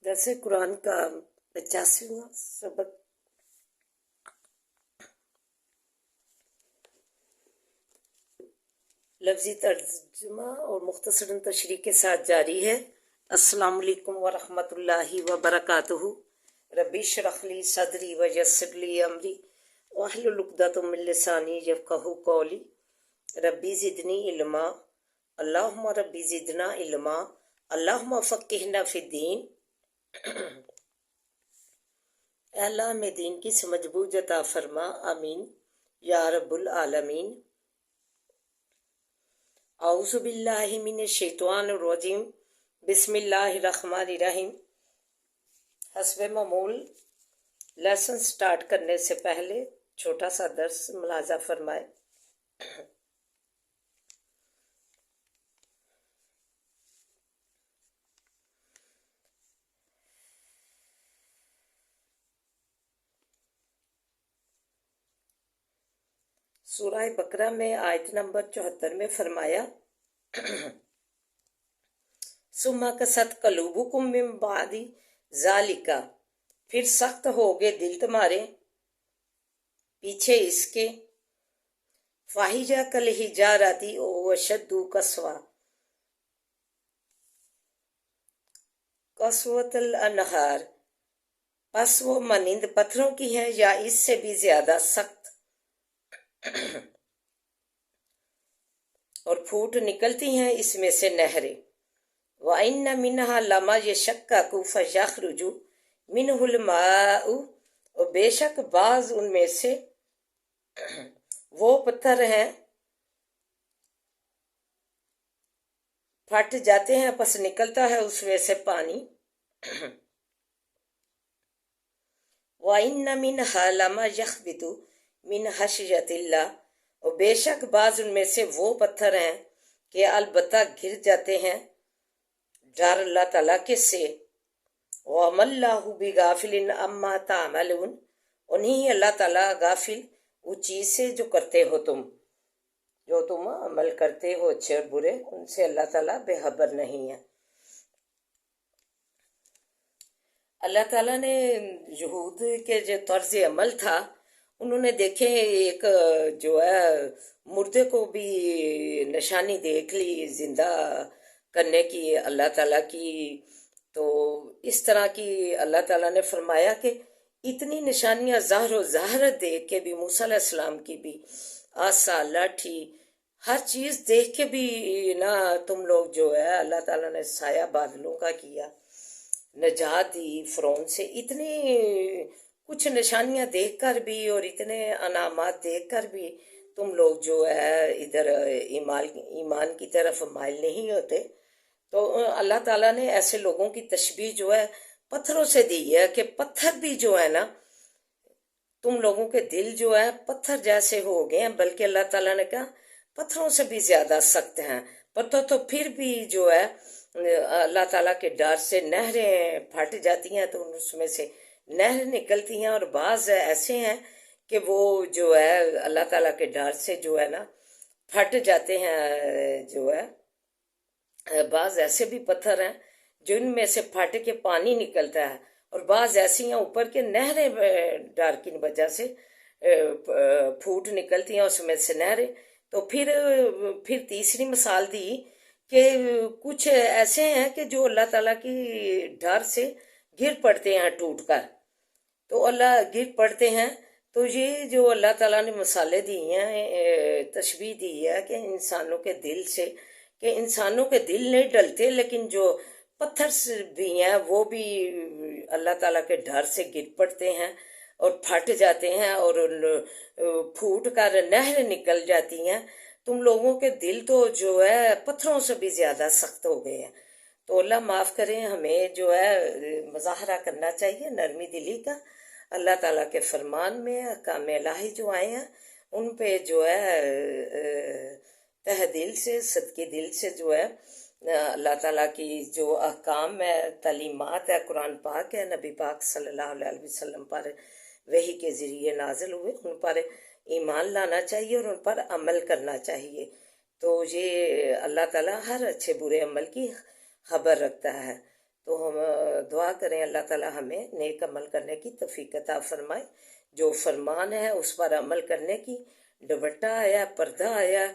درس قرآن کا 85واں سبق۔ لفظی ترجمہ اور مختصر تشریح کے ساتھ جاری ہے۔ السلام علیکم ورحمۃ اللہ وبرکاتہ۔ ربی اشرح لی صدری ویسر لی امری واحلل عقدۃ من لسانی یفقہوا قولی۔ ربی زدنی علما، اللہم ربی زدنا علما، اللہم فقہنا فی الدین۔ اے اللہ ہمیں دین کی سمجھ بوجھ عطا فرما، آمین یا رب العالمین۔ اعوذ باللہ من الشیطان الرجیم، بسم اللہ الرحمن الرحیم۔ حسب معمول لیسن سٹارٹ کرنے سے پہلے چھوٹا سا درس ملاحظہ فرمائے۔ سورہ بقرہ میں آیت نمبر 74 میں فرمایا، ثم قست قلوبکم من بعد ذالک، پھر سخت ہو گئے دل تمہارے پیچھے اس کے، فاہجہ کالحجارۃ او اشد قسوۃ، قسوۃ الانہار، پس وہ مانند پتھروں کی ہیں یا اس سے بھی زیادہ سخت، اور پھوٹ نکلتی ہیں اس میں سے نہریں۔ وَإِنَّ مِنْهَا لَمَا يَشَقَّقُ فَيَخْرُجُ مِنْهُ الْمَاءُ، اور بے شک بعض ان میں سے وہ پتھر ہیں پھٹ جاتے ہیں پس نکلتا ہے اس میں سے پانی۔ وَإِنَّ مِنْهَا لَمَا يَخْبِطُ مِنْ خَشْيَةِ اللَّهِ، اور بے شک بعض ان میں سے وہ پتھر ہیں کہ البتہ گر جاتے ہیں ڈر اللہ تعالیٰ کے سے۔ وَمَا اللَّهُ بِغَافِلٍ عَمَّا تَعْمَلُونَ، اور نہیں اللہ تعالیٰ غافل اس چیز سے جو کرتے ہو تم، جو تم عمل کرتے ہو اچھے اور برے، ان سے اللہ تعالیٰ بے خبر نہیں ہے۔ اللہ تعالیٰ نے یہود کے جو طرز عمل تھا، انہوں نے دیکھے ایک جو ہے مردے کو بھی نشانی دیکھ لی زندہ کرنے کی اللہ تعالیٰ کی، تو اس طرح کی اللہ تعالیٰ نے فرمایا کہ اتنی نشانیاں ظاہر و ظاہرت دیکھ کے بھی، موسیٰ علیہ السلام کی بھی، آسا لاٹھی ہر چیز دیکھ کے بھی نا تم لوگ جو ہے اللہ تعالیٰ نے سایہ بادلوں کا کیا، نجات دی فرعون سے، اتنی کچھ نشانیاں دیکھ کر بھی اور اتنے انعامات دیکھ کر بھی تم لوگ جو ہے ادھر ایمان کی طرف مائل نہیں ہوتے۔ تو اللہ تعالیٰ نے ایسے لوگوں کی تشبیہ جو ہے پتھروں سے دی ہے کہ پتھر بھی جو ہے نا، تم لوگوں کے دل جو ہے پتھر جیسے ہو گئے ہیں، بلکہ اللہ تعالیٰ نے کہا پتھروں سے بھی زیادہ سخت ہیں، تو پھر بھی جو ہے اللہ تعالیٰ کے ڈر سے نہریں پھٹ جاتی ہیں، تو اس میں سے نہر نکلتی ہیں، اور بعض ایسے ہیں کہ وہ جو ہے اللہ تعالیٰ کے ڈر سے جو ہے نا پھٹ جاتے ہیں، جو ہے بعض ایسے بھی پتھر ہیں جن میں سے پھٹ کے پانی نکلتا ہے، اور بعض ایسی ہیں اوپر کے نہریں ڈر کی وجہ سے پھوٹ نکلتی ہیں اس میں سے نہریں۔ تو پھر تیسری مثال دی کہ کچھ ایسے ہیں کہ جو اللہ تعالیٰ کی ڈر سے گر پڑتے ہیں ٹوٹ کر، تو اللہ گر پڑتے ہیں، تو یہ جو اللہ تعالیٰ نے مثالیں دی ہیں، تشبیہ دی ہے کہ انسانوں کے دل سے، کہ انسانوں کے دل نہیں ڈلتے، لیکن جو پتھر بھی ہیں وہ بھی اللہ تعالیٰ کے ڈر سے گر پڑتے ہیں اور پھٹ جاتے ہیں اور پھوٹ کر نہر نکل جاتی ہیں۔ تم لوگوں کے دل تو جو ہے پتھروں سے بھی زیادہ سخت ہو گئے ہیں۔ تو اللہ معاف کریں، ہمیں جو ہے مظاہرہ کرنا چاہیے نرمی دلی کا، اللہ تعالیٰ کے فرمان میں احکام الہی جو آئے ہیں ان پہ جو ہے تہ دل سے، صدقے دل سے جو ہے اللہ تعالیٰ کی جو احکام ہے، تعلیمات ہے، قرآن پاک ہے، نبی پاک صلی اللہ علیہ وسلم پر وحی کے ذریعے نازل ہوئے، ان پر ایمان لانا چاہیے اور ان پر عمل کرنا چاہیے۔ تو یہ اللہ تعالیٰ ہر اچھے برے عمل کی خبر رکھتا ہے۔ تو ہم دعا کریں اللہ تعالیٰ ہمیں نیک عمل کرنے کی توفیق عطا فرمائے، جو فرمان ہے اس پر عمل کرنے کی۔ دوپٹہ آیا، پردہ آیا،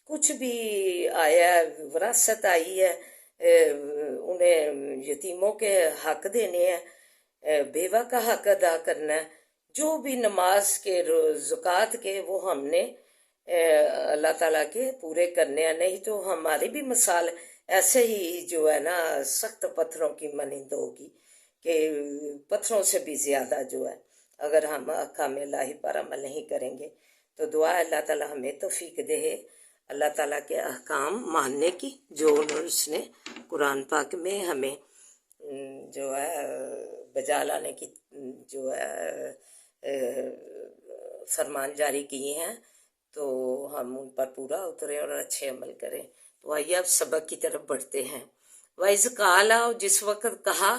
کچھ بھی آیا، وراثت آئی ہے، انہیں یتیموں کے حق دینے ہیں، بیوہ کا حق ادا کرنا ہے، جو بھی نماز کے زکوٰۃ کے وہ ہم نے اللہ تعالیٰ کے پورے کرنے ہیں، نہیں تو ہماری بھی مثال ایسے ہی جو ہے نا سخت پتھروں کی مانند ہوگی کہ پتھروں سے بھی زیادہ جو ہے اگر ہم احکام الہی پر عمل نہیں کریں گے۔ تو دعا ہے اللہ تعالیٰ ہمیں توفیق دے اللہ تعالیٰ کے احکام ماننے کی، جو اس نے قرآن پاک میں ہمیں جو ہے بجا لانے کی جو ہے فرمان جاری کیے ہیں، تو ہم ان پر پورا اتریں اور اچھے عمل کریں۔ تو آئیے اب سبق کی طرف بڑھتے ہیں۔ وَإِذْ قَالَ، جس وقت کہا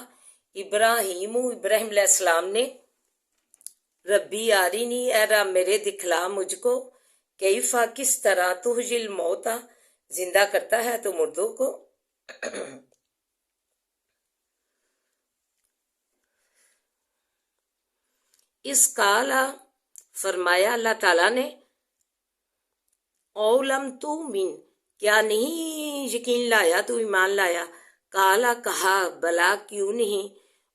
ابراہیم علیہ السلام نے، ربی آرینی، اے رب میرے دکھلا مجھ کو، کیفا کس طرح، تحیی الموتا زندہ کرتا ہے تو مردوں کو۔ اس قالا فرمایا اللہ تعالیٰ نے، اولم تؤمن، کیا نہیں یقین لایا، تو ایمان لایا، قالا کہا، بلا کیوں نہیں،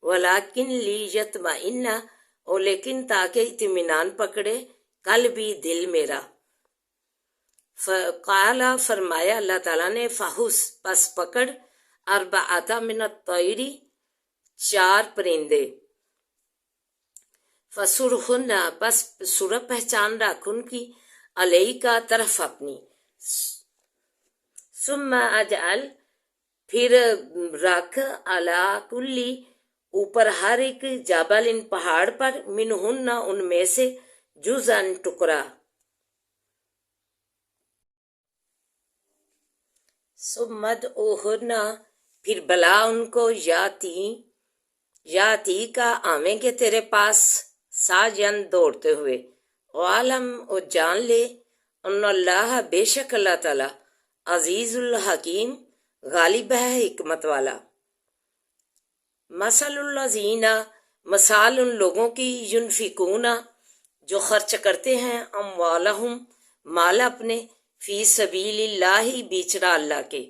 ولیکن لیطمئن، اور لیکن تاکہ اطمینان پکڑے، قلبی دل میرا۔ قالا فرمایا اللہ تعالیٰ نے، فحس پس پکڑ، اربعۃ من الطیر 4 پرندے، فسرہن پس سورہ پہچان رکھ ان کی، علیکا طرف اپنی، ثم اجعل پھر رکھ، علی کلی اوپر ہر ایک، جبل ان پہاڑ پر، منہن ان میں سے، جزءاً ٹکڑا، ثم ادعوہن پھر بلا ان کو، یاتی کا آویں گے تیرے پاس، ساجن دوڑتے ہوئے، عالم اور جان لے، ان اللہ بے شک اللہ تعالی، عزیز الحکیم غالب ہے حکمت والا۔ مثل الذین، مثال ان لوگوں کی، ینفقون جو خرچ کرتے ہیں، اموالہم مال اپنے، فی سبیل اللہ بیچ راہ اللہ کے،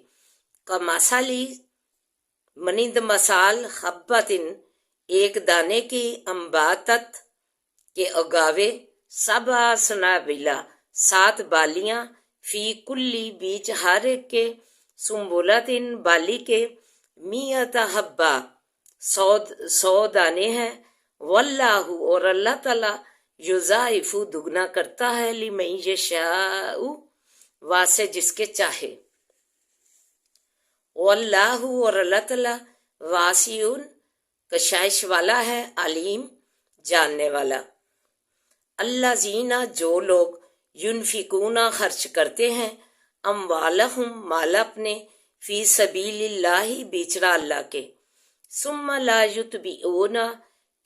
کمثلی منند مثال، حبۃ ایک دانے کی، انباتت کے اگاوے، 7 سنابلا 7 بالیاں، فی کلی بیچ ہر ایک کے، سنبلۃ بالی کے، 100 حبہ 100 دانے ہیں، واللہ اور اللہ تعالیٰ، یضاعف دگنا کرتا ہے، لمن یشاء واسع جس کے چاہے، واللہ اور اللہ تعالیٰ، واسع کشائش والا ہے، علیم جاننے والا۔ الذین جو لوگ، ینفقون خرچ کرتے ہیں، اموالہم مال اپنے، فی سبیل اللہ بیچ راہ اللہ کے، ثم لا یتبعون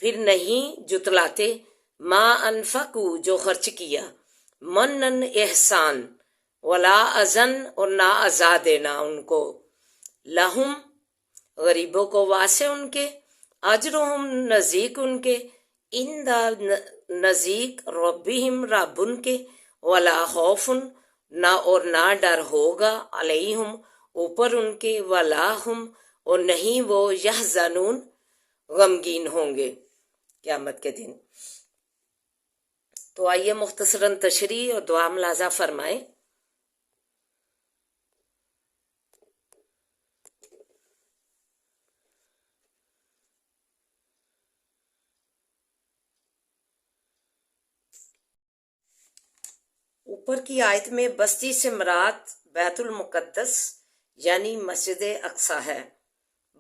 پھر نہیں جتلاتے، ما انفقوا جو خرچ کیا، منن احسان، ولا اذن اور نہ عزا دینا ان کو، لہم غریبوں کو، واسع ان کے، اجرہم نزدیک ان کے، اندہ نزدیک، ربہم رب ان کے، ولا خوف نہ اور نہ ڈر ہوگا، علیہم اوپر ان کے، ولا ہم اور نہیں وہ، یحزنون غمگین ہوں گے قیامت کے دن۔ تو آئیے مختصراً تشریح اور دعا ملاحظہ فرمائیں۔ اوپر کی آیت میں بستی سے مراد بیت المقدس یعنی مسجد اقصی ہے۔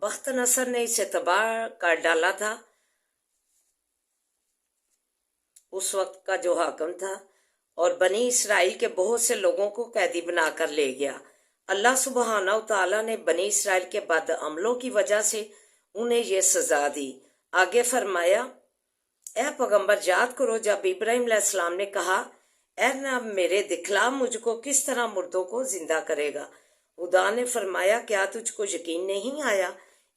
بخت نصر نے اسے تباہ کر ڈالا تھا، اس وقت کا جو حاکم تھا، اور بنی اسرائیل کے بہت سے لوگوں کو قیدی بنا کر لے گیا۔ اللہ سبحانہ و تعالیٰ نے بنی اسرائیل کے بد عملوں کی وجہ سے انہیں یہ سزا دی۔ آگے فرمایا، اے پیغمبر یاد کرو جب ابراہیم علیہ السلام نے کہا، اے رب میرے دکھلا مجھ کو کس طرح مردوں کو زندہ کرے گا۔ خدا نے فرمایا، کیا تجھ کو یقین نہیں آیا؟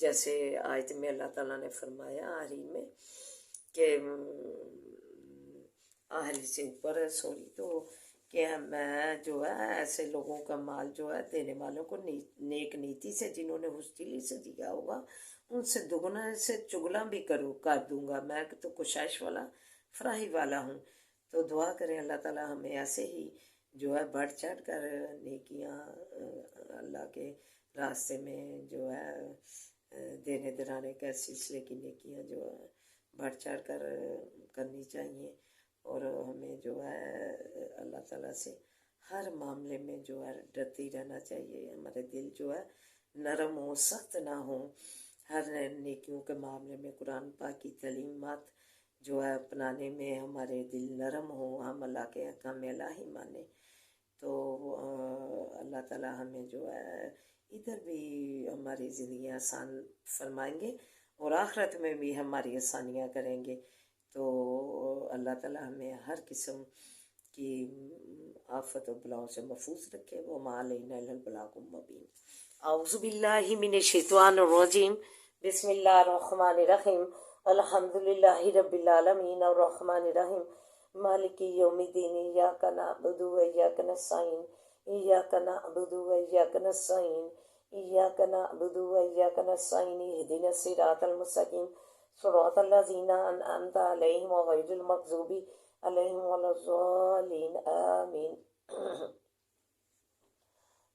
جیسے آیت میں اللہ تعالیٰ نے فرمایا آخری میں کہ آخری سے اوپر ہے سوری، تو کہ میں جو ہے ایسے لوگوں کا مال جو ہے دینے والوں کو نیک نیتی سے، جنہوں نے ہستی سے دیا ہوگا، ان سے دگنا سے چگنا بھی کر دوں گا، میں تو کشائش والا فراہی والا ہوں۔ تو دعا کریں اللہ تعالیٰ ہمیں ایسے ہی جو ہے بڑھ چڑھ کر نیکیاں اللہ کے راستے میں جو ہے دینے درانے کا سلسلے کی نیکیاں جو ہے بڑھ چڑھ کر کرنی چاہیے، اور ہمیں جو ہے اللہ تعالیٰ سے ہر معاملے میں جو ہے ڈرتی رہنا چاہیے، ہمارے دل جو ہے نرم ہو، سخت نہ ہو، ہر نیکیوں کے معاملے میں قرآن پاک کی تعلیمات جو ہے اپنانے میں ہمارے دل نرم ہو، ہم اللہ کے احکام الہی مانیں، تو اللہ تعالیٰ ہمیں جو ہے ادھر بھی ہماری زندگی آسان فرمائیں گے اور آخرت میں بھی ہماری آسانیاں کریں گے۔ تو اللہ تعالیٰ ہمیں ہر قسم کی آفت و بلاؤں سے محفوظ رکھے، وما علینا الا البلاغ المبین۔ اعوذ باللہ من الشیطان الرجیم، بسم اللہ الرحمن الرحیم، الحمد للہ رب العالمین الرحمن الرحیم مالک یوم الدین، ایاک نعبد و ایاک نستعین، ایاک نعبد و ایاک نستعین، ایاک نعبد و ایاک نستعین، اہدنا الصراط المستقیم، صراط الذین انعمت علیہم غیر المغضوب علیہم ولا الضالین، آمین۔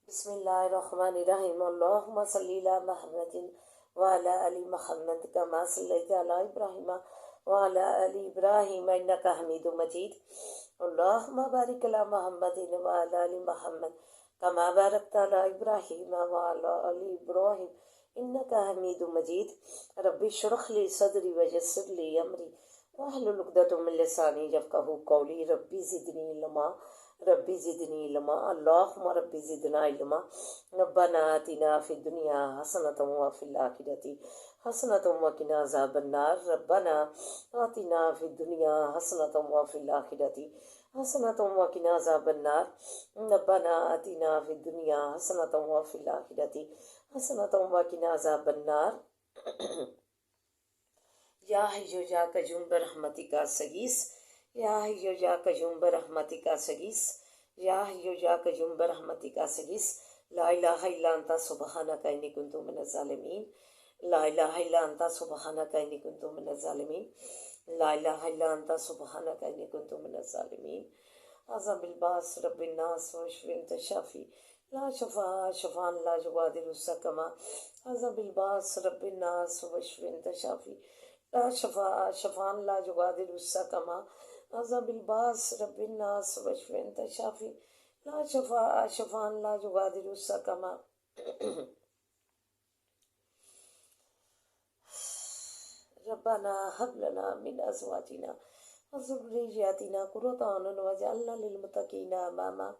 بسم اللہ الرحمن الرحیم، اللہم صلی علی محمد وعلی آل محمد کما صلیت علی ابراہیم وعلی آل ابراہیم انک حمید مجید، اللہم بارک علی محمد وعلی آل محمد کما بارکت علی ابراہیم وعلی آل ابراہیم انک حمید مجید، رب اشرح لی صدری ویسر لی امری واحلل عقدۃ من لسانی یفقہوا قولی، ربی زدنی علما ربی زدنی علما، اللہم ربی زدنا علما، ربنا آتنا فی الدنیا حسنۃ وفی الآخرۃ حسنۃ وقنا عذاب النار، ربنا آتنا فی الدنیا حسنۃ وفی الآخرۃ حسنۃ وقنا عذاب النار، ربنا آتنا فی الدنیا حسنۃ وفی الآخرۃ حسنۃ وقنا عذاب النار۔ یا حی یا قیوم برحمتک استغیث، یا حی یا قیوم برحمتک استغیث، یا حی یا قیوم برحمتک استغیث، لا الہ الا انت سبحانک انی کنت من الظالمین، لا الہ الا انت سبحانک انی کنت من الظالمین، لا الہ الا انت سبحانک انی کنت من الظالمین۔ اعوذ بالباس رب الناس واشفی انت شافی لا شفاء شفاء لا یغادر سقما، اعوذ بالباس رب الناس واشفی انت شافی لا شفاء شفاء لا یغادر سقما، اعوذ بالباس رب الناس واشفی انت شافی لا شفاء شفاء لا یغادر سقما۔ ربنا هب لنا من ازواجنا وذرياتنا قرة اعين واجعلنا للمتقين اماما،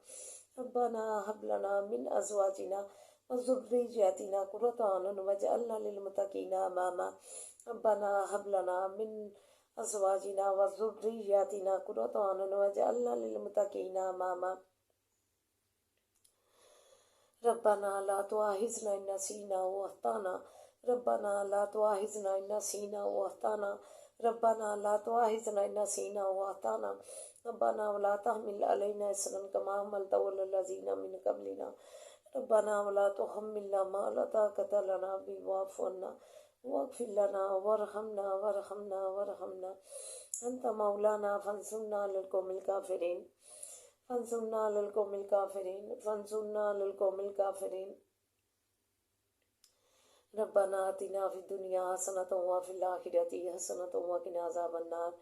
ربنا هب لنا من ازواجنا وذرياتنا قرة اعين واجعلنا للمتقين اماما، ربنا هب لنا من ازواجنا وذرياتنا قرة اعين واجعلنا للمتقين اماما، ربنا لا تؤاخذنا ان نسينا واخطأنا، ربنا لا تؤاخذنا ان نسينا واخطأنا، ربنا لا تؤاخذنا ان نسينا واخطأنا، ربنا ولا تحمل علينا إصرا كما حملته على الذين من قبلنا، ربنا ولا تحملنا ما لا طاقة لنا به واعف عنا واغفر لنا وارحمنا وارحمنا وارحمنا أنت مولانا فانصرنا على القوم الكافرين، فانصرنا على القوم الكافرين، فانصرنا على القوم الكافرين، ربنا آتنا في الدنيا حسنة وفي الآخرة حسنة وقنا عذاب النار،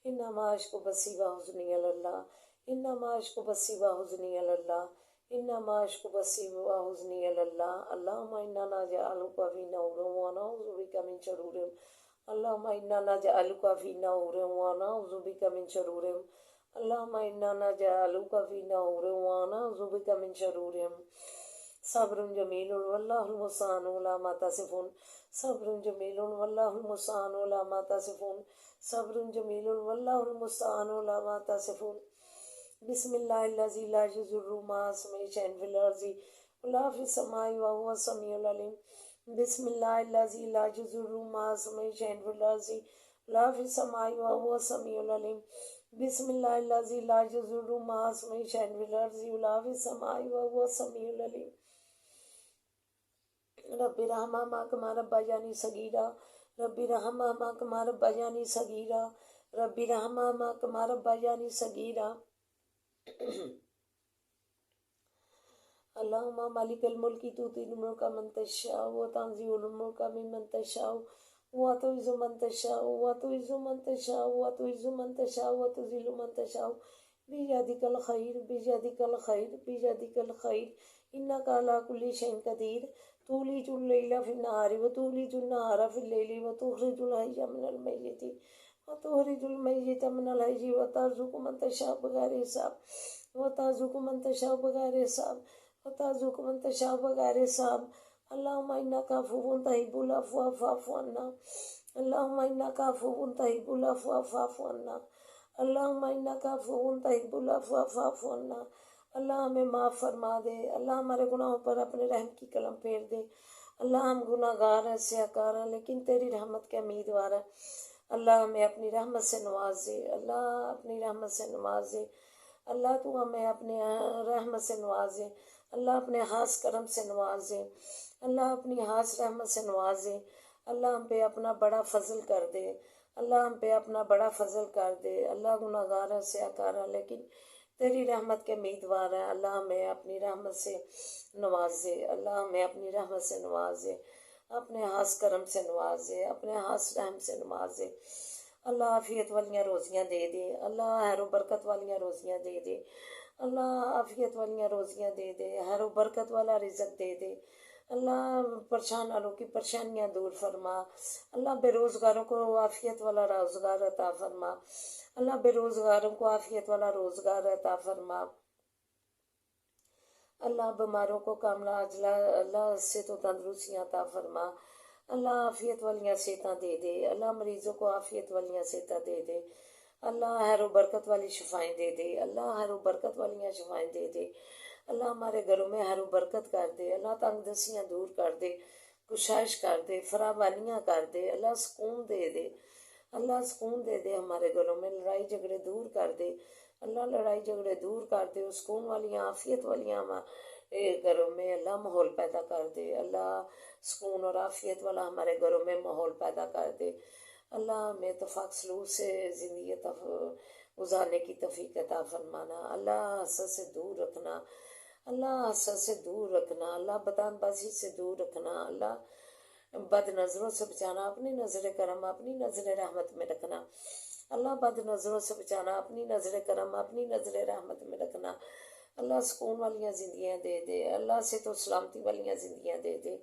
إنما أشكو بثي وحزني إلى الله، إنما أشكو بثي وحزني إلى الله، إنما أشكو بثي وحزني إلى الله، اللهم إنا نجعلك في نحورهم ونعوذ بك من شرورهم، اللهم إنا نجعلك في نحورهم ونعوذ بك من شرورهم، اللهم إنا نجعلك في نحورهم ونعوذ بك من شرورهم، صبر جمیل واللہ المستعان علی ما تصفون، صبر جمیل واللہ المستعان علی ما تصفون، صبر جمیل واللہ المستعان علی ما تصفون۔ بسم اللہ الذی لا یضر مع اسمہ شیء فی الارض ولا فی السماء وهو السمیع العلیم، بسم اللہ الذی لا یضر مع اسمہ شیء فی الارض لا فی السماء وهو السمیع العلیم بسم اللہ الذی لا یضر مع اسمہ شیء فی الارض لا فی السماء وهو السمیع العلیم رب رحمہما کما ربیانی صغیرا رب رحمہما کما ربیانی صغیرا رب رحمہما کما ربیانی صغیرا اللہم مالک الملک تؤتی الملک من تشاء وتنزع الملک ممن تشاء وتعز من تشاء وتعز من تشاء وتعز من تشاء وتذل من تشاء بیدک الخیر بیدک الخیر بیدک الخیر انک علی کل شیء قدیر تولج اللیل فی النہار وتولج النہار فی اللیل وتخرج الحی من المیت وتخرج المیت من الحی وترزق من تشاء بغیر حساب وترزق من تشاء بغیر حساب وترزق من تشاء بغیر حساب اللہم انک عفو تحب العفو فاعف عنا اللہم انک عفو تحب العفو فاعف عنا اللہم انک عفو تحب العفو فاعف عنا اللہ ہمیں معاف فرما دے، اللہ ہمارے گناہوں پر اپنے رحم کی قلم پھیر دے۔ اللہ ہم گناہ گار ہیں، سیاکار ہیں، لیکن تیری رحمت کے امیدوار ہیں۔ اللہ ہمیں اپنی رحمت سے نواز دے، اللہ اپنی رحمت سے نواز دے، اللہ تو ہمیں اپنے رحمت سے نواز دے، اللہ اپنے خاص کرم سے نواز دے، اللہ اپنی خاص رحمت سے نواز دے، اللہ ہم پہ اپنا بڑا فضل کر دے، اللہ ہم پہ اپنا بڑا فضل کر دے۔ اللہ گناہ گار ہیں، سیاکار ہیں، لیکن تیری رحمت کے امیدوار ہیں۔ اللہ ہمیں اپنی رحمت سے نواز دے، اللہ ہمیں اپنی رحمت سے نواز دے، اپنے خاص کرم سے نواز دے، اپنے خاص رحم سے نواز دے۔ اللہ عافیت والیاں روزیاں دے دے، اللہ خیر و برکت والیاں روزیاں دے دے، اللہ عافیت والیاں روزیاں دے دے، خیر و برکت والا رزق دے دے۔ اللہ پریشان والوں کی پریشانیاں دور فرما، اللہ بے روزگاروں کو عافیت والا روزگار عطا فرما، اللہ بے روزگاروں کو عافیت والا روزگار عطا فرما، اللہ بیماروں کو کاملہ عاجلہ اللہ سے تو تندرستیاں عطا فرما، اللہ عافیت والیاں صحتاں دے دے، اللہ مریضوں کو عافیت والیاں صحتاں دے دے، اللہ خیر و برکت والی شفائیں دے دے، اللہ خیر و برکت والیاں شفائیں دے دے، اللہ ہمارے گھروں میں خیر و برکت کر دے، اللہ تنگ دستیاں دور کر دے، کشائش کر دے، فراوانیاں کر دے، اللہ سکون دے دے، اللہ سکون دے دے ہمارے گھروں میں، لڑائی جھگڑے دور کر دے، اللہ لڑائی جھگڑے دور کر دے، سکون والیاں عافیت والیاں گھروں میں اللہ ماحول پیدا کر دے، اللہ سکون اور عافیت والا ہمارے گھروں میں ماحول پیدا کر دے، اللہ ہمیں اتفاق سلوک سے زندگی گزارنے کی توفیق عطا فرمانا، اللہ حسد سے دور رکھنا، اللہ حسد سے دور رکھنا، اللہ بدان بازی سے دور رکھنا، اللہ بد نظروں سے بچانا، اپنی نظر کرم اپنی نظر رحمت میں رکھنا، اللہ بد نظروں سے بچانا، اپنی نظر کرم اپنی نظر رحمت میں رکھنا، اللہ سکون والیاں زندگیاں دے دے، اللہ سے تو سلامتی والیاں زندگیاں دے دے،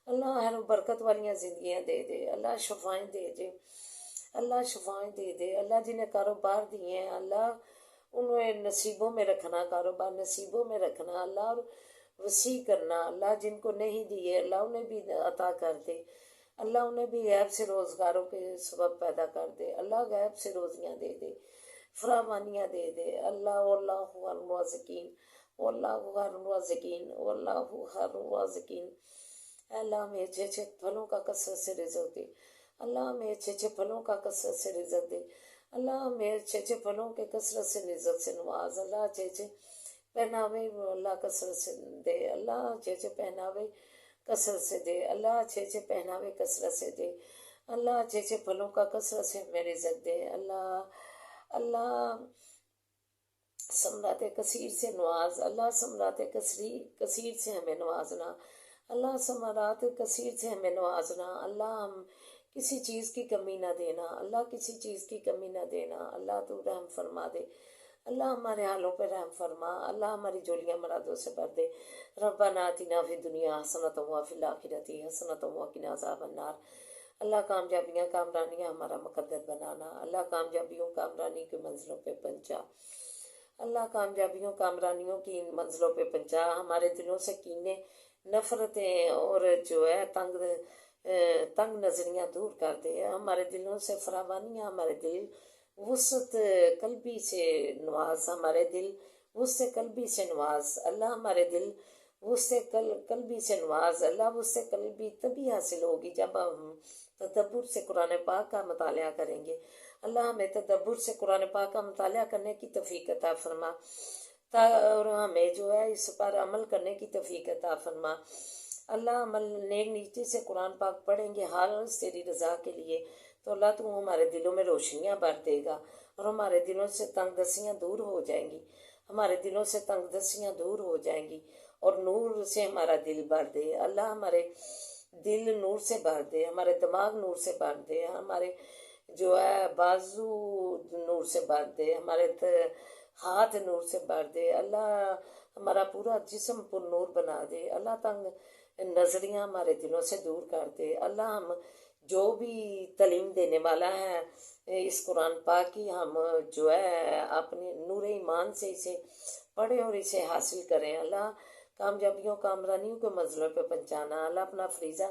اللہ خیر و برکت والیاں زندگیاں دے دے، اللہ شفائیں دے دے، اللہ شفائیں دے دے، اللہ جنہیں کاروبار دیے ہیں اللہ انہیں نصیبوں میں رکھنا، کاروبار نصیبوں میں رکھنا، اللہ وسیع کرنا، اللہ جن کو نہیں دیے اللہ انہیں بھی عطا کر دے، اللہ انہیں بھی غیب سے روزگاروں کے سبب پیدا کر دے، اللہ غیب سے روزیاں دے دے، فراوانیاں دے دے، اللہ واللہ خیر الرازقین واللہ خیر الرازقین واللہ خیر الرازقین۔ اللہ ہمیں اچھے اچھے پھلوں کا کثرت سے رزق دے، اللہ ہمیں اچھے اچھے پھلوں کا کثرت سے رزق دے، اللہ ہمیں اچھے اچھے پھلوں کے کثرت سے رزق سے نواز، اللہ اچھے اچھے پہناوے اللہ کثرت سے دے، اللہ اچھے اچھے پہناوے کثرت سے دے، اللہ اچھے اچھے پہناوے کثرت سے دے، اللہ اچھے اچھے پھلوں کا کثرت سے ہمیں رزق دے، اللہ ثمرات کثیر سے نواز، اللہ ثمرات کثیر سے ہمیں نوازنا، اللہ ثمرات کثیر سے ہمیں نوازنا، اللہ ہم کسی چیز کی کمی نہ دینا، اللہ کسی چیز کی کمی نہ دینا، اللہ تو رحم فرما دے، اللہ ہمارے حالوں پہ رحم فرما، اللہ ہماری جولیاں مرادوں سے بھر دے۔ ربنا آتنا فی الدنیا حسنۃ وفی الآخرۃ حسنۃ وقنا عذاب النار۔ اللہ کامیابیاں کامرانیاں ہمارا مقدر بنانا، اللہ کامیابیوں کامرانی کی منزلوں پہ پہنچا، اللہ کامیابیوں کامرانیوں کی منزلوں پہ پہنچا، ہمارے دلوں سے کینے نفرتیں اور جو ہے تنگ نظریاں دور کر دے، ہمارے دلوں سے فراوانیاں، ہمارے دل وسعت قلبی سے نواز، ہمارے دل وسعت قلبی سے نواز، اللہ ہمارے دل وہ سے قلبی سے نواز اللہ، وہ سے قلبی تبھی حاصل ہوگی جب ہم تدبر سے قرآن پاک کا مطالعہ کریں گے۔ اللہ ہمیں تدبر سے قرآن پاک کا مطالعہ کرنے کی توفیق عطا فرما، اور ہمیں جو ہے اس پر عمل کرنے کی توفیق عطا فرما۔ اللہ عمل نیک نیتی سے قرآن پاک پڑھیں گے خالص تیری رضا کے لیے، تو اللہ تو ہمارے دلوں میں روشنیاں بھر دے گا، اور ہمارے دلوں سے تنگ دستیاں دور ہو جائیں گی، ہمارے دلوں سے تنگ دستیاں دور ہو جائیں گی، اور نور سے ہمارا دل بھر دے اللہ، ہمارے دل نور سے بھر دے، ہمارے دماغ نور سے بھر دے، ہمارے جو ہے بازو نور سے بھر دے، ہمارے ہاتھ نور سے بھر دے اللہ، ہمارا پورا جسم پر نور بنا دے اللہ، تنگ نظریاں ہمارے دلوں سے دور کر دے اللہ۔ ہم جو بھی تعلیم دینے والا ہے اس قرآن پاک کی، ہم جو ہے اپنے نور ایمان سے اسے پڑھیں اور اسے حاصل کریں اللہ، کامیابیوں کامرانیوں کے منزلوں پہ پہنچانا اللہ، اپنا فریضہ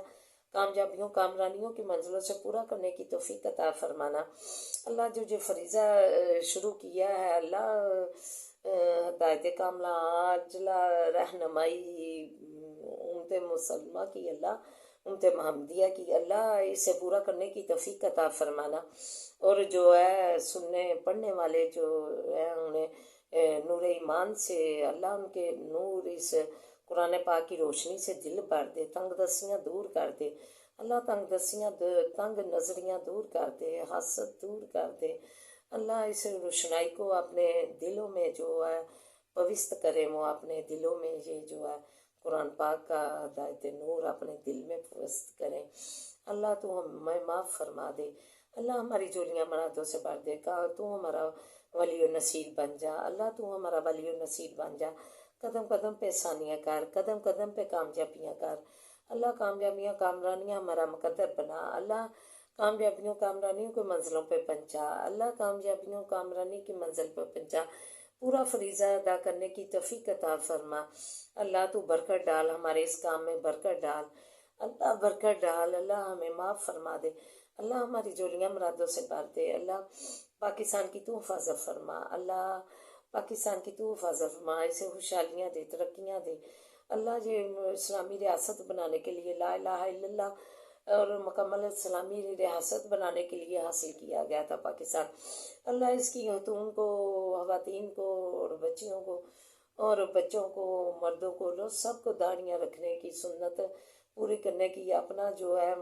کامیابیوں کامرانیوں کی منزلوں سے پورا کرنے کی توفیق عطا فرمانا اللہ۔ جو فریضہ شروع کیا ہے اللہ، ہدایت کاملہ عاجلہ رہنمائی امت مسلمہ کی اللہ، امت محمدیہ کی اللہ، اسے پورا کرنے کی توفیق عطا فرمانا، اور جو ہے سننے پڑھنے والے جو ہے انہیں نور ایمان سے اللہ، ان کے نور اس قرآن پاک کی روشنی سے دل بھر دے، تنگ دستیاں دور کر دے اللہ، تنگ نظریاں دور کر دے، حسد دور کر دے اللہ، اس روشنائی کو اپنے دلوں میں جو ہے پوست کرے، وہ اپنے دلوں میں یہ جو ہے قرآن پاک کا ہدایت نور اپنے دل میں پوست کریں اللہ، تو ہمیں معاف فرما دے اللہ، ہماری جولیاں مرادوں سے بھر دے گا، تو ہمارا ولی و نصیر بن جا اللہ، تو ہمارا ولی و نصیر بن جا، قدم قدم پہ ثانیہ کار، قدم قدم پہ کامیابیاں کر اللہ، کامیابیاں کامرانیاں ہمارا مقدر بنا اللہ، کامیابیوں کامرانیوں کے منزلوں پہ پہنچا اللہ، کامیابیوں کامرانی کی منزل پہ پہنچا، پورا فریضہ ادا کرنے کی توفیق عطا فرما اللہ، تو برکت ڈال ہمارے اس کام میں، برکت ڈال اللہ، برکت ڈال اللہ، ہمیں معاف فرما دے اللہ، ہماری جولیاں مرادوں سے بھر دے اللہ، پاکستان کی تو حفاظت فرما اللہ، پاکستان کی تو حفاظت فرما، اسے خوشحالیاں دے، ترقیاں دے اللہ، یہ اسلامی ریاست بنانے کے لیے لا الہ الا اللہ اور مکمل اسلامی ریاست بنانے کے لیے حاصل کیا گیا تھا پاکستان اللہ، اس کی خاتون کو، خواتین کو، اور بچیوں کو، اور بچوں کو، مردوں کو، لوگ سب کو داڑیاں رکھنے کی سنت پوری کرنے کی، اپنا جو ہے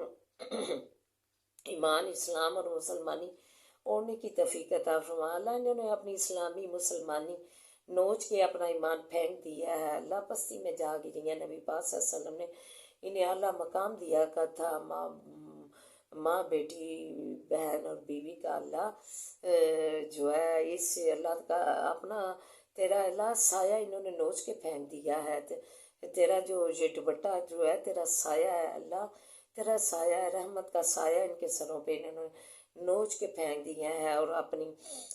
ایمان اسلام اور مسلمانی اوڑھنے کی توفیق عطا فرما اللہ، انہوں نے اپنی اسلامی مسلمانی نوچ کے اپنا ایمان پھینک دیا ہے اللہ، پستی میں جا گری ہیں، نبی پاک صلی اللہ علیہ وسلم نے انہیں اعلیٰ مقام دیا کا تھا، ماں بیٹی بہن اور بیوی کا اللہ جو ہے اس اللہ کا اپنا تیرا اللہ سایہ انہوں نے نوچ کے پھینک دیا ہے، تیرا جو یہ دوپٹہ جو ہے تیرا سایہ ہے اللہ، تیرا سایہ ہے، رحمت کا سایہ ان کے سروں پہ انہوں نے نوچ کے پھینک دیا ہے، اور اپنی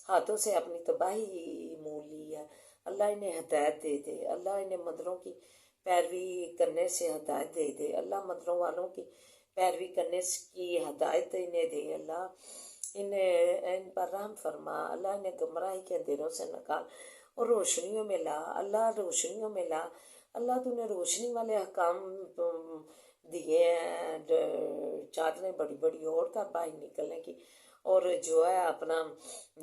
ہاتھوں سے اپنی تباہی مول لی ہے اللہ، انہیں ہدایت دے دے اللہ، انہیں مندروں کی پیروی کرنے سے ہدایت دے دے اللہ، مندروں والوں کی پیروی کرنے کی ہدایت انہیں دے اللہ، ان پر رحم فرما اللہ، انہیں گمراہی کے اندھیروں سے نکال اور روشنیوں میں لا اللہ، روشنیوں میں لا اللہ، تو نے روشنی والے احکام دیے ہیں، چادریں بڑی بڑی اوڑھ کر باہر نکلنے کی، اور جو ہے اپنا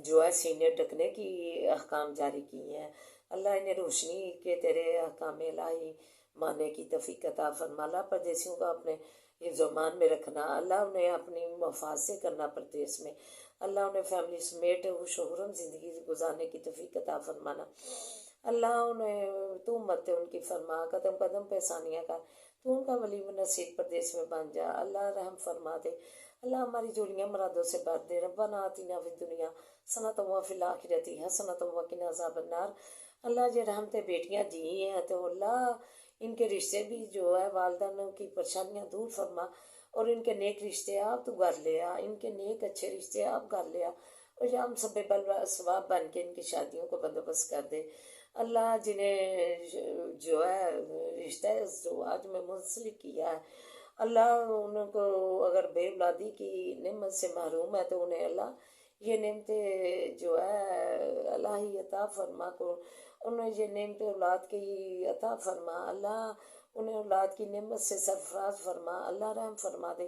جو ہے سینے ڈھکنے کی احکام جاری کیے ہیں اللہ، انہیں روشنی کے تیرے احکام الہی ماننے کی توفیق عطا فرما اللہ، پردیسیوں کا اپنے حفظ و امان میں رکھنا اللہ، انہیں اپنی حفاظت کرنا پردیس میں اللہ، انہیں فیملی سمیت خوش و خرم زندگی گزارنے کی توفیق عطا فرمانا اللہ، انہیں تو امت ان کی فرما، قدم قدم پہ ثانیہ کا، تو ان کا ولی و نصیر پردیس میں بن جا اللہ، رحم فرما دے اللہ، ہماری جولیاں مرادوں سے بھر دے، ربنا آتنا فی الدنیا حسنۃ وفی الآخرۃ حسنۃ وقنا عذاب النار اللہ، یہ رحمتیں بیٹیاں دی ہیں تو اللہ ان کے رشتے بھی جو ہے والدین کی پریشانیاں دور فرما، اور ان کے نیک رشتے آپ تو گھر لیا، ان کے نیک اچھے رشتے آپ گھر لیا، اور یا ہم سب ثواب بن کے ان کی شادیوں کو بندوبست کر دے اللہ، جنہیں جو ہے رشتہ زواج میں منسلک کیا ہے اللہ، ان کو اگر بے اولادی کی نعمت سے محروم ہے تو انہیں اللہ یہ نعمتیں جو ہے اللہ ہی عطا فرما کو، انہیں یہ نعمتیں اولاد کی عطا فرما، اللہ انہیں اولاد کی نعمت سے سرفراز فرما، اللہ رحم فرما دے،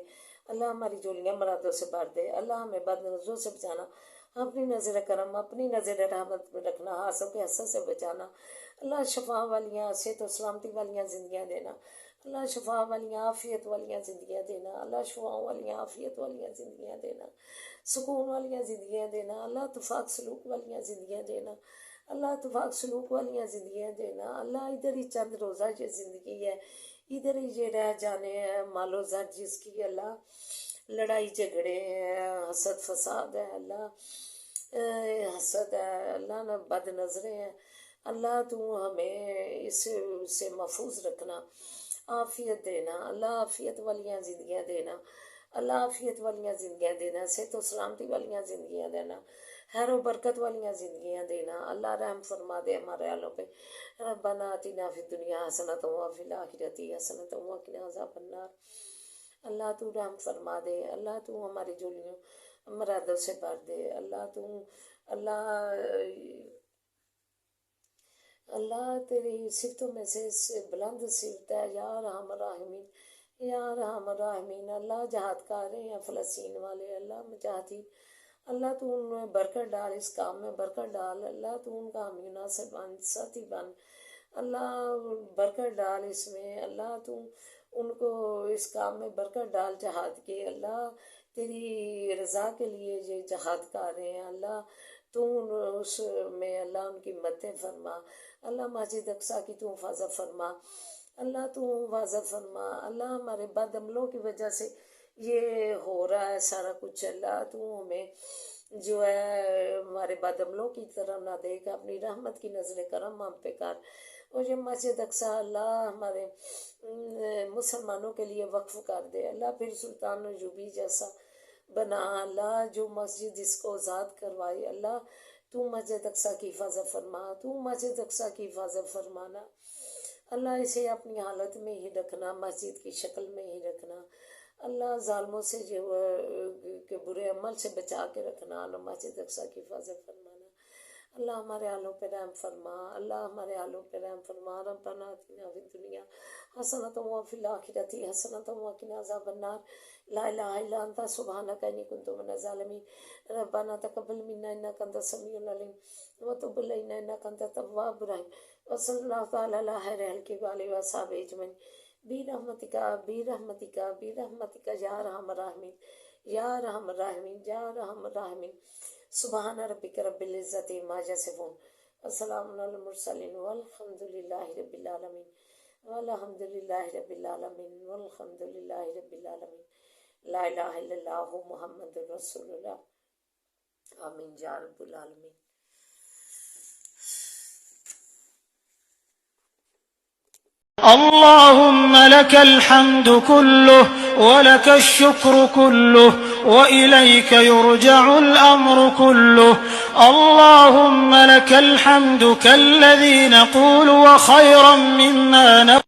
اللہ ہماری جولیاں مرادوں سے بھر دے، اللہ ہمیں بد نظروں سے بچانا، اپنی نظر کرم اپنی نظر رحمت میں رکھنا، ہاتھوں کے حسد سے بچانا، اللہ شفا والیاں صحت و سلامتی والیاں زندگیاں دینا، اللہ شفا والیاں عافیت والیاں زندگیاں دینا، اللہ شفاؤں والیاں عافیت والیاں زندگیاں دینا، سکون والیاں زندگیاں دینا، اللہ اتفاق سلوک والیاں زندگیاں دینا، اللہ اتفاق سلوک والیاں زندگیاں دینا، اللہ ادھر ہی چند روزہ یہ زندگی ہے، ادھر ہی یہ رہ جانے ہیں، مال و زر جس کی اللہ لڑائی جھگڑے ہیں، حسد فساد ہے، اللہ حسد ہے، اللہ نہ بد نظریں ہیں، اللہ تو ہمیں اس سے محفوظ رکھنا، عافیت دینا، اللہ عافیت والیاں زندگیاں دینا، اللہ عافیت والیاں زندگیاں دینا، صحت و سلامتی والیاں زندگیاں دینا، خیر و برکت والیاں زندگیاں دینا، اللہ رحم فرما دے ہمارے حالوں پہ، ربنا آتنا فی الدنیا حسنۃ وفی الآخرۃ حسنۃ وقنا عذاب النار، اللہ تو رحم فرما دے، اللہ تو ہماری جولیوں مرادوں سے بھر دے، اللہ تو اللہ تیری صفتوں میں سے بلند صفت ہے یا ارحم الراحمین، یا ارحم الراحمین، اللہ جہاد کارے ہیں فلسطین والے، اللہ مجاہدین، اللہ تو ان میں برکت ڈال، اس کام میں برکت ڈال، اللہ تو ان کا حامی ناصر بن، ساتھی بن، اللہ برکت ڈال اس میں، اللہ تو ان کو اس کام میں برکت ڈال جہاد کے، اللہ تیری رضا کے لیے یہ جہاد کر رہے ہیں، اللہ تو اس میں اللہ ان کی مدد فرما، اللہ مسجد اقصیٰ کی تو حفاظت فرما، اللہ تو حفاظت فرما، اللہ ہمارے بد عملوں کی وجہ سے یہ ہو رہا ہے سارا کچھ، اللہ تو ہمیں جو ہے ہمارے بد عملوں کی طرف نہ دیکھ، اپنی رحمت کی نظر کرم ہم پہ کر، اور یہ مسجد اقصیٰ اللہ ہمارے مسلمانوں کے لیے وقف کر دے، اللہ پھر سلطان ایوبی جیسا بنا، اللہ جو مسجد جس کو آزاد کروائے، اللہ تو مسجد اقصیٰ کی حفاظت فرما، تو مسجد اقصیٰ کی حفاظت فرمانا، اللہ اسے اپنی حالت میں ہی رکھنا، مسجد کی شکل میں ہی رکھنا، اللہ ظالموں سے جو کہ برے عمل سے بچا کے رکھنا، اللہ مسجد اقصیٰ کی حفاظت فرمانا، اللہ ہمارے حالوں پہ رحم فرما، اللہ ہمارے حالوں پہ رحم فرما، ربنا آتنا فی الدنیا حسنۃ وفی الآخرۃ حسنۃ وقنا عذاب النار، لا الہ الا انت سبحانک انی کنت من الظالمین، ربنا تقبل منا انک انت السمیع العلیم وتب علینا انک انت التواب الرحیم، وصلی اللہ تعالی علی خیر خلقہ وآلہ وصحبہ اجمعین، برحمتک برحمتک برحمتک یا ارحم الراحمین، یا ارحم الراحمین، یا ارحم الراحمین، سبحان ربک رب العزۃ عما یصفون وسلام علی المرسلین والحمد للہ رب العالمین، والحمد للہ رب العالمین، والحمد للہ رب العالمین، لا الہ الا اللہ محمد رسول اللہ، آمین یا رب العالمین۔ اللهم لك الحمد كله ولك الشكر كله وإليك يرجع الأمر كله، اللهم لك الحمد كالذي نقول وخيرا مما نقول